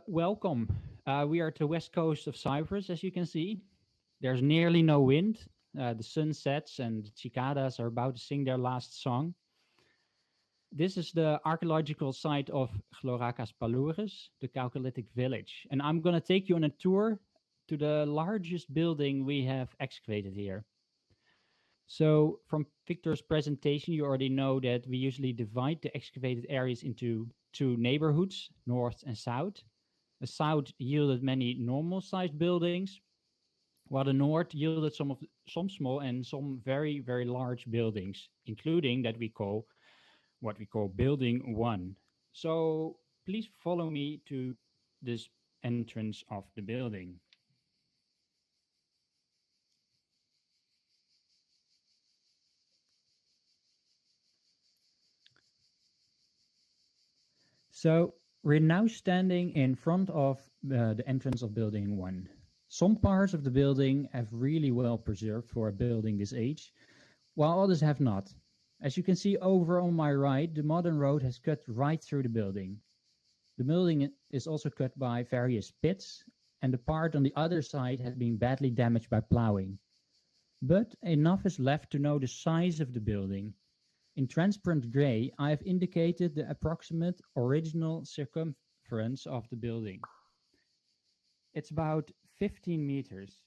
Welcome. We are at the west coast of Cyprus, as you can see. There's nearly no wind. The sun sets and the cicadas are about to sing their last song. This is the archaeological site of Palloures, the Chalcolithic village. And I'm going to take you on a tour to the largest building we have excavated here. So from Victor's presentation, you already know that we usually divide the excavated areas into two neighborhoods, north and south. The south yielded many normal-sized buildings, while the north yielded some small and some very, very large buildings, including what we call Building 1. So please follow me to this entrance of the building. So we're now standing in front of the entrance of Building 1. Some parts of the building have really well preserved for a building this age, while others have not. As you can see over on my right, the modern road has cut right through the building. The building is also cut by various pits, and the part on the other side has been badly damaged by plowing. But enough is left to know the size of the building. In transparent gray, I have indicated the approximate original circumference of the building. It's about 15 meters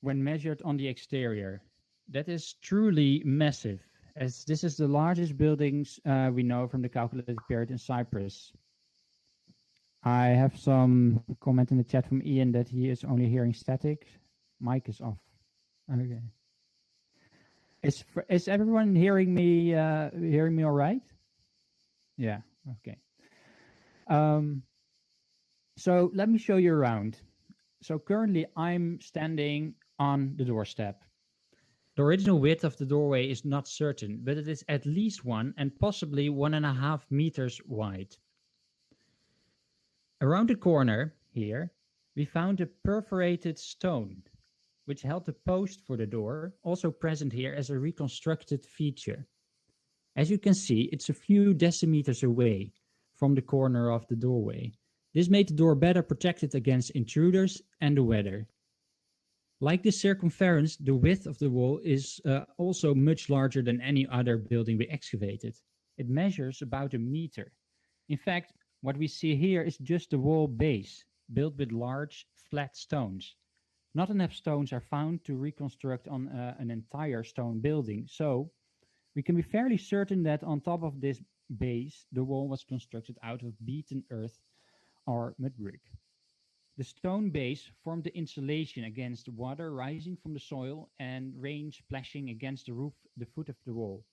when measured on the exterior. That is truly massive, as this is the largest buildings we know from the Chalcolithic period in Cyprus. I have some comment in the chat from Ian that he is only hearing static. Mic is off. Okay. Is everyone hearing me all right? Yeah, okay. So let me show you around. So currently I'm standing on the doorstep. The original width of the doorway is not certain, but it is at least 1 and possibly 1.5 meters wide. Around the corner here, we found a perforated stone, which held the post for the door, also present here as a reconstructed feature. As you can see, it's a few decimeters away from the corner of the doorway. This made the door better protected against intruders and the weather. Like the circumference, the width of the wall is also much larger than any other building we excavated. It measures about 1 meter. In fact, what we see here is just the wall base, built with large, flat stones. Not enough stones are found to reconstruct on an entire stone building, so we can be fairly certain that on top of this base, the wall was constructed out of beaten earth or mud brick. The stone base formed the insulation against water rising from the soil and rain splashing against the roof, the foot of the wall.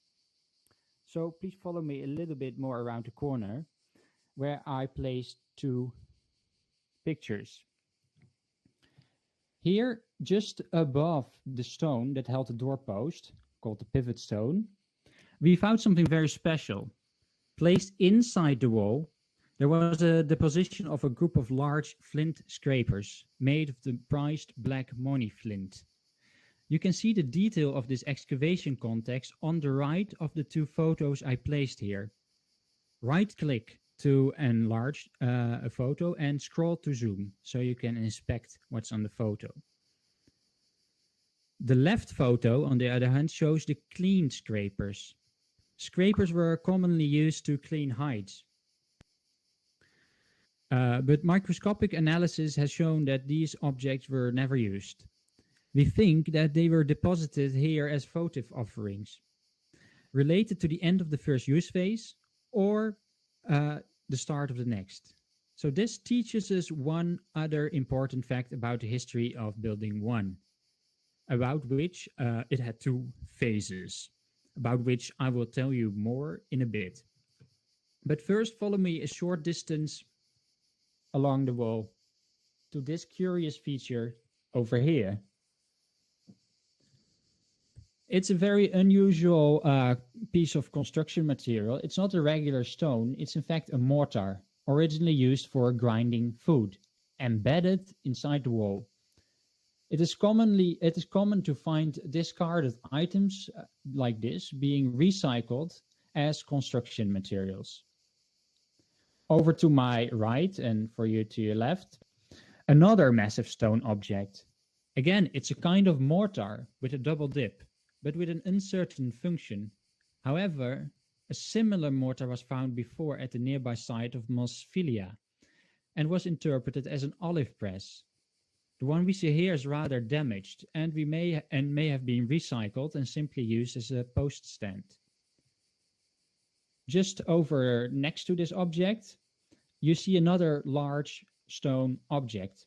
So please follow me a little bit more around the corner, where I placed 2 pictures. Here, just above the stone that held the doorpost, called the pivot stone, we found something very special. Placed inside the wall, there was a deposition of a group of large flint scrapers made of the prized black money flint. You can see the detail of this excavation context on the right of the 2 photos I placed here. Right-click to enlarge a photo and scroll to zoom so you can inspect what's on the photo. The left photo, on the other hand, shows the clean scrapers. Scrapers were commonly used to clean hides. But microscopic analysis has shown that these objects were never used. We think that they were deposited here as votive offerings, related to the end of the first use phase or the start of the next. So this teaches us one other important fact about the history of Building 1, about which it had 2 phases, about which I will tell you more in a bit. But first, follow me a short distance along the wall to this curious feature over here. It's a very unusual piece of construction material. It's not a regular stone. It's in fact a mortar, originally used for grinding food, embedded inside the wall. It is common to find discarded items like this being recycled as construction materials. Over to my right and for you to your left, another massive stone object. Again, it's a kind of mortar with a double dip, but with an uncertain function. However, a similar mortar was found before at the nearby site of Mosfilia and was interpreted as an olive press. The one we see here is rather damaged and may have been recycled and simply used as a post stand. Just over next to this object, you see another large stone object.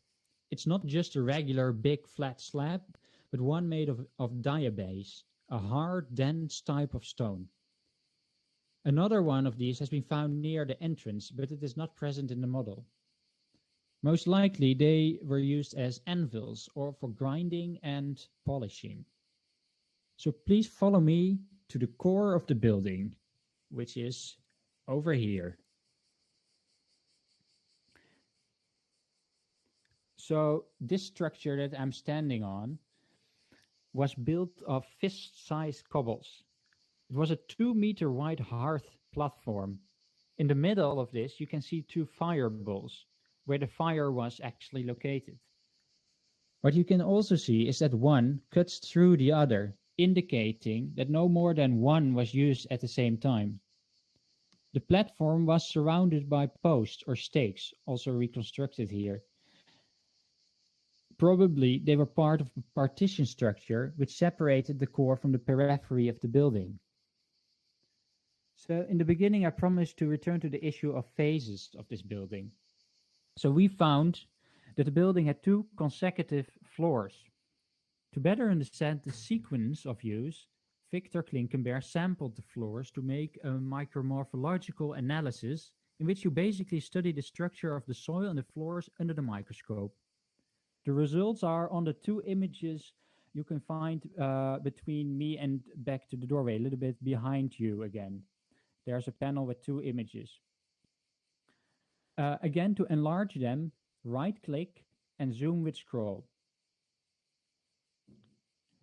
It's not just a regular big flat slab, but one made of diabase, a hard, dense type of stone. Another one of these has been found near the entrance, but it is not present in the model. Most likely they were used as anvils or for grinding and polishing. So please follow me to the core of the building, which is over here. So this structure that I'm standing on was built of fist-sized cobbles. It was a 2-meter wide hearth platform. In the middle of this, you can see 2 fire bowls, where the fire was actually located. What you can also see is that one cuts through the other, indicating that no more than one was used at the same time. The platform was surrounded by posts or stakes, also reconstructed here. Probably they were part of a partition structure which separated the core from the periphery of the building. So in the beginning, I promised to return to the issue of phases of this building. So we found that the building had 2 consecutive floors. To better understand the sequence of use, Victor Klinkenberg sampled the floors to make a micromorphological analysis in which you basically study the structure of the soil and the floors under the microscope. The results are on the 2 images you can find between me and back to the doorway, a little bit behind you again. There's a panel with 2 images. Again, to enlarge them, right-click and zoom with scroll.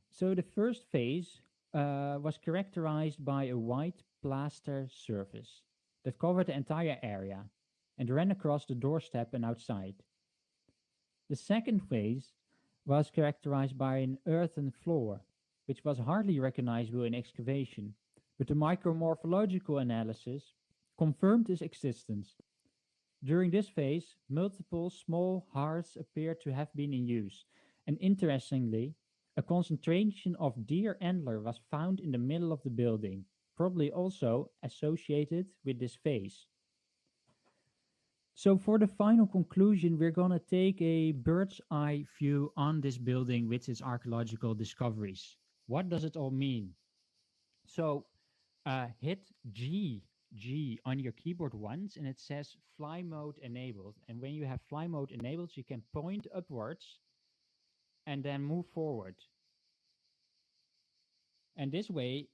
So the first phase was characterized by a white plaster surface that covered the entire area and ran across the doorstep and outside. The second phase was characterized by an earthen floor, which was hardly recognizable in excavation, but the micromorphological analysis confirmed its existence. During this phase, multiple small hearths appeared to have been in use, and interestingly, a concentration of deer antler was found in the middle of the building, probably also associated with this phase. So for the final conclusion, we're going to take a bird's eye view on this building with its archaeological discoveries. What does it all mean? So hit G on your keyboard once and it says fly mode enabled. And when you have fly mode enabled, you can point upwards and then move forward. And this way,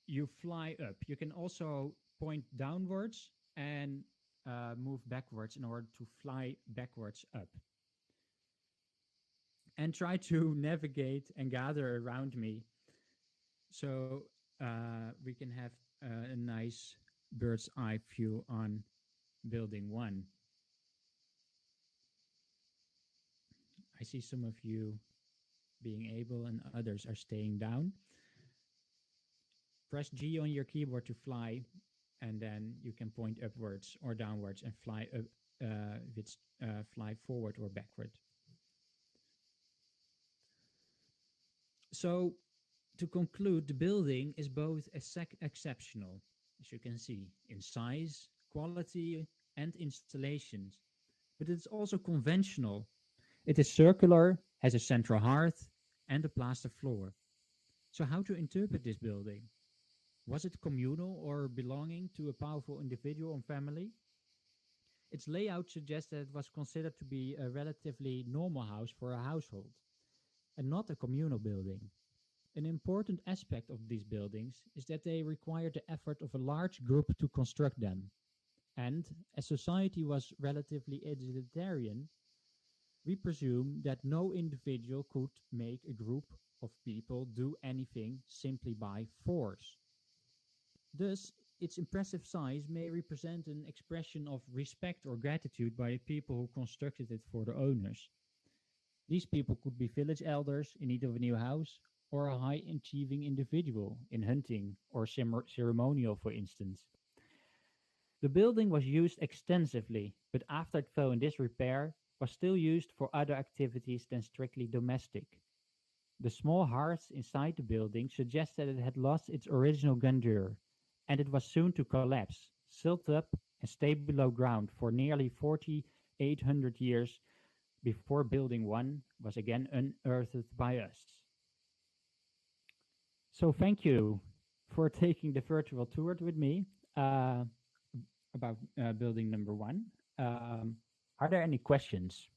you fly up. You can also point downwards and move backwards in order to fly backwards up. And try to navigate and gather around me so we can have a nice bird's eye view on building 1. I see some of you being able and others are staying down. Press G on your keyboard to fly, and then you can point upwards or downwards and fly up, fly forward or backward. So, to conclude, the building is both exceptional, as you can see, in size, quality, and installations, but it's also conventional. It is circular, has a central hearth, and a plaster floor. So how to interpret this building? Was it communal or belonging to a powerful individual or family? Its layout suggests that it was considered to be a relatively normal house for a household. and not a communal building. An important aspect of these buildings is that they require the effort of a large group to construct them. And as society was relatively egalitarian, we presume that no individual could make a group of people do anything simply by force. Thus, its impressive size may represent an expression of respect or gratitude by the people who constructed it for the owners. These people could be village elders in need of a new house, or a high achieving individual in hunting or ceremonial, for instance. The building was used extensively, but after it fell in disrepair, was still used for other activities than strictly domestic. The small hearths inside the building suggest that it had lost its original grandeur, and it was soon to collapse, silt up, and stay below ground for nearly 4,800 years before Building 1 was again unearthed by us. So thank you for taking the virtual tour with me about building number 1. Are there any questions?